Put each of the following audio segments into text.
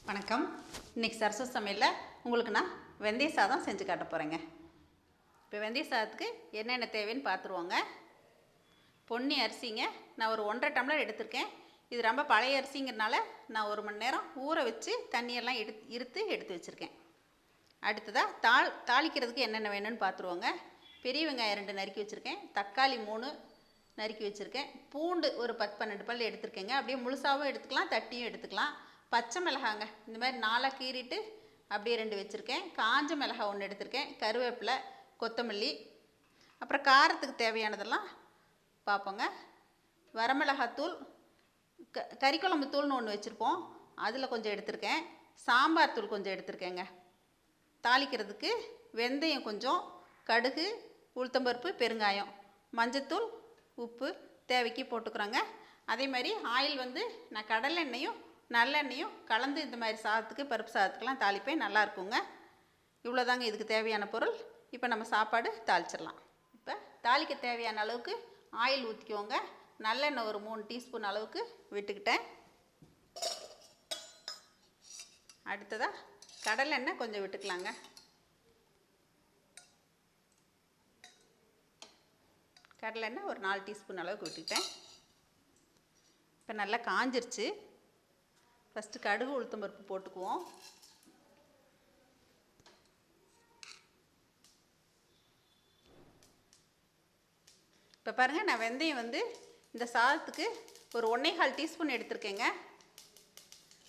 வணக்கம். இன்றைக்கி சரசு சமையலில் உங்களுக்கு நான் வெந்தய சாதம் செஞ்சு காட்ட போகிறேங்க. இப்போ வெந்தய சாதத்துக்கு என்னென்ன தேவைன்னு பார்த்துருவோங்க. பொன்னி அரிசிங்க, நான் ஒரு 1.5 டம்ளர் எடுத்திருக்கேன். இது ரொம்ப பழைய அரிசிங்கிறனால நான் 1 மணி நேரம் ஊற வச்சு தண்ணியெல்லாம் எடுத்து வச்சுருக்கேன். அடுத்ததாக தாளிக்கிறதுக்கு என்னென்ன வேணும்னு பார்த்துருவோங்க. பெரிய வெங்காயம் 2 நறுக்கி வச்சுருக்கேன், தக்காளி 3 நறுக்கி வச்சுருக்கேன், பூண்டு ஒரு 10-12 பல் எடுத்துருக்கேங்க. அப்படியே முழுசாகவும் எடுத்துக்கலாம், தட்டியும் எடுத்துக்கலாம். பச்சை மிளகாங்க இந்த மாதிரி 4 கீறிட்டு அப்படியே 2 வச்சுருக்கேன். காஞ்ச மிளகாய் 1 எடுத்திருக்கேன், கருவேப்பிலை, கொத்தமல்லி. அப்புறம் காரத்துக்கு தேவையானதெல்லாம் பார்ப்போங்க. வரமிளகாத்தூள், கறிக்குழம்பு தூள்னு ஒன்று வச்சுருப்போம், அதில் கொஞ்சம் எடுத்திருக்கேன். சாம்பார் தூள் கொஞ்சம் எடுத்திருக்கேங்க. தாளிக்கிறதுக்கு வெந்தயம் கொஞ்சம், கடுகு, உளுத்தம்பருப்பு, பெருங்காயம், மஞ்சத்தூள், உப்பு தேவைக்கு போட்டுக்கிறோங்க. அதே மாதிரி ஆயில் வந்து நான் கடலை எண்ணெயும் நல்லெண்ணெயும் கலந்து இந்த மாதிரி சாதத்துக்கு, பருப்பு சாதத்துக்கெலாம் தாளிப்பேன், நல்லாயிருக்குங்க. இவ்வளோதாங்க இதுக்கு தேவையான பொருள். இப்போ நம்ம சாப்பாடு தாளிச்சிடலாம். இப்போ தாளிக்க தேவையான அளவுக்கு ஆயில் ஊற்றிக்குவோங்க. நல்லெண்ணெய் ஒரு 3 டீஸ்பூன் அளவுக்கு விட்டுக்கிட்டேன். அடுத்ததாக கடலெண்ணெய் கொஞ்சம் விட்டுக்கலாங்க. கடலெண்ணெய் ஒரு 4 டீஸ்பூன் அளவுக்கு விட்டுக்கிட்டேன். இப்போ நல்லா காஞ்சிருச்சு. ஃபஸ்ட்டு கடுகு, உளுத்தம்பருப்பு போட்டுக்குவோம். இப்போ பாருங்கள், நான் வெந்தயம் வந்து இந்த சாதத்துக்கு ஒரு 1.25 டீஸ்பூன் எடுத்திருக்கேங்க.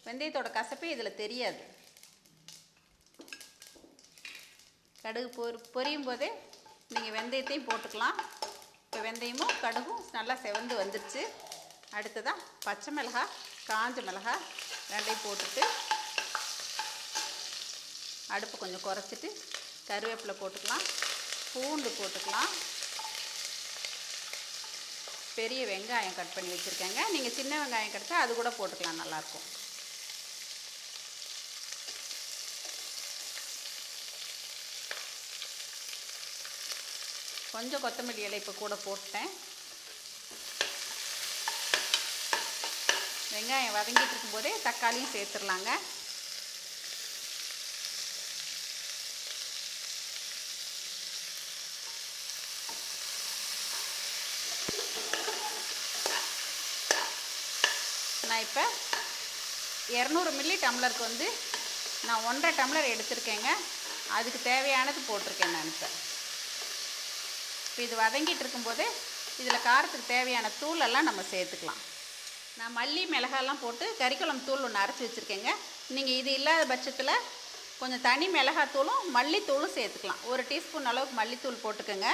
வெந்தயத்தோட கசப்பே இதில் தெரியாது. கடுகு பொரியும் போதே நீங்கள் வெந்தயத்தையும் போட்டுக்கலாம். இப்போ வெந்தயமும் கடுகும் நல்லா செவந்து வந்துடுச்சு. அடுத்ததாக பச்சை மிளகாய், காஞ்ச மிளகாய் 2ஐயும் போட்டுட்டு அடுப்பு கொஞ்சம் குறைச்சிட்டு கருவேப்பிலை போட்டுக்கலாம், பூண்டு போட்டுக்கலாம், பெரிய வெங்காயம் கட் பண்ணி வச்சுருக்கேங்க. நீங்கள் சின்ன வெங்காயம் கிடச்சா அது கூட போட்டுக்கலாம், நல்லாயிருக்கும். கொஞ்சம் கொத்தமல்லி இலை இப்போ கூட போட்டேன். வெங்காயம் வதங்கிட்டு இருக்கும்போதே தக்காளியும் சேர்த்துடலாங்க. நான் இப்போ 200 மில்லி டம்ளருக்கு வந்து நான் 1.5 டம்ளர் எடுத்திருக்கேங்க. அதுக்கு தேவையானது போட்டிருக்கேன் நான். இப்போ இது வதங்கிட்டு இருக்கும்போதே இதில் காரத்துக்கு தேவையான தூளெல்லாம் நம்ம சேர்த்துக்கலாம். நான் மல்லி, மிளகாலாம் போட்டு கறிக்குழம்பு தூள் ஒன்று அரைச்சி வச்சுருக்கேங்க. நீங்கள் இது இல்லாத பட்சத்தில் கொஞ்சம் தனி மிளகாத்தூளும் மல்லித்தூளும் சேர்த்துக்கலாம். 1 டீஸ்பூன் அளவுக்கு மல்லித்தூள் போட்டுக்கோங்க.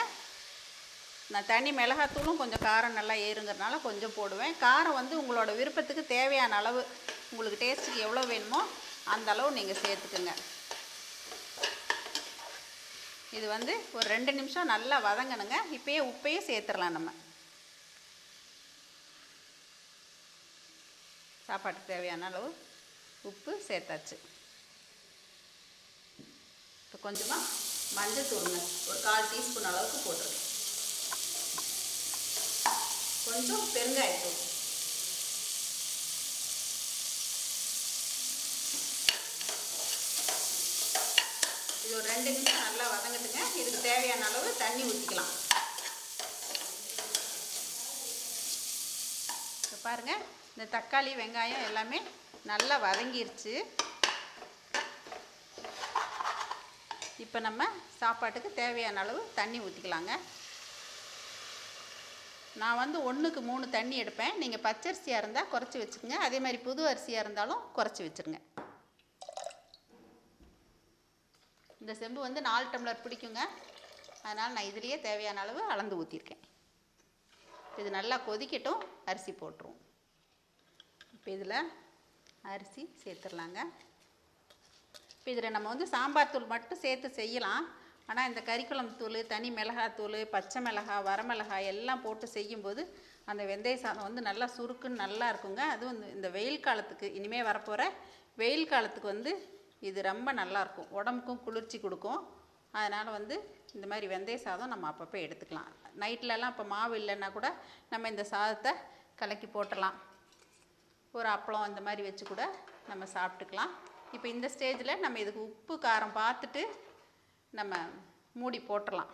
நான் தனி மிளகாத்தூளும் கொஞ்சம் காரம் நல்லா ஏறுங்கிறதுனால கொஞ்சம் போடுவேன். காரம் வந்து உங்களோட விருப்பத்துக்கு தேவையான அளவு, உங்களுக்கு டேஸ்ட்டுக்கு எவ்வளோ வேணுமோ அந்த அளவு நீங்கள் சேர்த்துக்குங்க. இது வந்து ஒரு 2 நிமிஷம் நல்லா வதங்கணுங்க. இப்போயே உப்பையும் சேர்த்துடலாம். நம்ம சாப்பாட்டுக்கு தேவையான அளவு உப்பு சேர்த்தாச்சு. இப்போ கொஞ்சமாக மஞ்சள் தூளுங்க ஒரு 1/4 டீஸ்பூன் அளவுக்கு போட்டுருக்கேன். கொஞ்சம் பெருங்காயத்தூள், இது ஒரு 2 நிமிஷம் நல்லா வதங்கட்டுங்க. இதுக்கு தேவையான அளவு தண்ணி ஊற்றிக்கலாம். இப்போ பாருங்கள், இந்த தக்காளி, வெங்காயம் எல்லாமே நல்லா வதங்கிருச்சு. இப்போ நம்ம சாப்பாட்டுக்கு தேவையான அளவு தண்ணி ஊற்றிக்கலாங்க. நான் வந்து 1க்கு 3 தண்ணி எடுப்பேன். நீங்கள் பச்சரிசியாக இருந்தால் குறைச்சி வச்சுக்கோங்க. அதே மாதிரி புது அரிசியாக இருந்தாலும் குறைச்சி வச்சுருங்க. இந்த செம்பு வந்து 4 டம்ளர் பிடிக்குங்க. அதனால் நான் இதுலேயே தேவையான அளவு அளந்து ஊற்றிருக்கேன். இது நல்லா கொதிக்கட்டும், அரிசி போட்டுருவோம். இப்போ இதில் அரிசி சேர்த்துடலாங்க. இப்போ இதில் நம்ம வந்து சாம்பார் தூள் மட்டும் சேர்த்து செய்யலாம். ஆனால் இந்த கறிக்குழம்பு தூள், தனி மிளகாத்தூள், பச்சை மிளகாய், வரமிளகாய் எல்லாம் போட்டு செய்யும்போது அந்த வெந்தய சாதம் வந்து நல்லா சுருக்குன்னு நல்லா இருக்குங்க. அதுவும் இந்த வெயில் காலத்துக்கு, இனிமேல் வரப்போகிற வெயில் காலத்துக்கு வந்து இது ரொம்ப நல்லாயிருக்கும். உடம்புக்கும் குளிர்ச்சி கொடுக்கும். அதனால் வந்து இந்த மாதிரி வெந்தய சாதம் நம்ம அப்பப்போ எடுத்துக்கலாம். நைட்லலாம் இப்போ மாவு இல்லைன்னா கூட நம்ம இந்த சாதத்தை கலக்கி போட்டுடலாம். ஒரு அப்பளம் இந்த மாதிரி வச்சு கூட நம்ம சாப்பிட்டுக்கலாம். இப்போ இந்த ஸ்டேஜில் நம்ம இதுக்கு உப்பு காரம் பார்த்துட்டு நம்ம மூடி போட்டுடலாம்.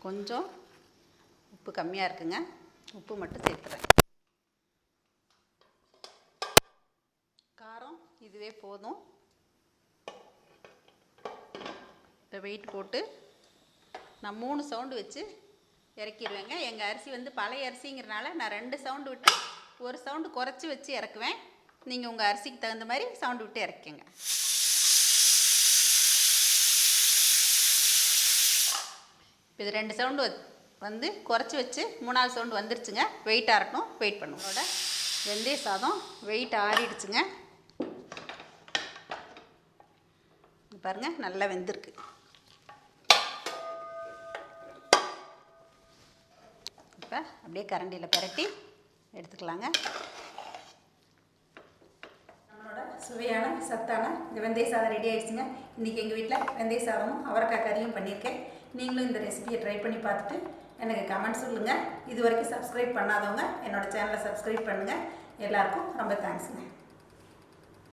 கொஞ்சம் உப்பு கம்மியாக இருக்குங்க, உப்பு மட்டும் சேர்த்துறேன். காரம் இதுவே போதும். இப்போ வெயிட் போட்டு நான் 3 சவுண்டு வச்சு இறக்கிடுவேங்க. எங்கள் அரிசி வந்து பழைய அரிசிங்கிறனால நான் 2 சவுண்டு விட்டு 1 சவுண்டு குறைச்சி வச்சு இறக்குவேன். நீங்கள் உங்கள் அரிசிக்கு தகுந்த மாதிரி சவுண்டு விட்டு இறக்கிங்க. இப்போ இது 2 சவுண்டு வந்து குறைச்சி வச்சு 3வது சவுண்டு வந்துருச்சுங்க. வெயிட் ஆறட்டும், வெயிட் பண்ணுவோம். அதோட வெந்தய சாதம் வெயிட் ஆறிடுச்சுங்க. பாருங்கள், நல்லா வெந்திருக்கு. இப்போ அப்படியே கரண்டியில் பிரட்டி எடுத்துக்கலாங்க. நம்மளோட சுவையான சத்தான இந்த வெந்தய சாதம் ரெடி ஆகிடுச்சுங்க. இன்றைக்கி எங்கள் வீட்டில் வெந்தய சாதமும் அவரைக்காய் கறியும் பண்ணியிருக்கேன். நீங்களும் இந்த ரெசிபியை ட்ரை பண்ணி பார்த்துட்டு எனக்கு கமெண்ட் சொல்லுங்கள். இது வரைக்கும் சப்ஸ்கிரைப் பண்ணாதவங்க என்னோடய சேனலை சப்ஸ்கிரைப் பண்ணுங்கள். எல்லாருக்கும் ரொம்ப தேங்க்ஸுங்க.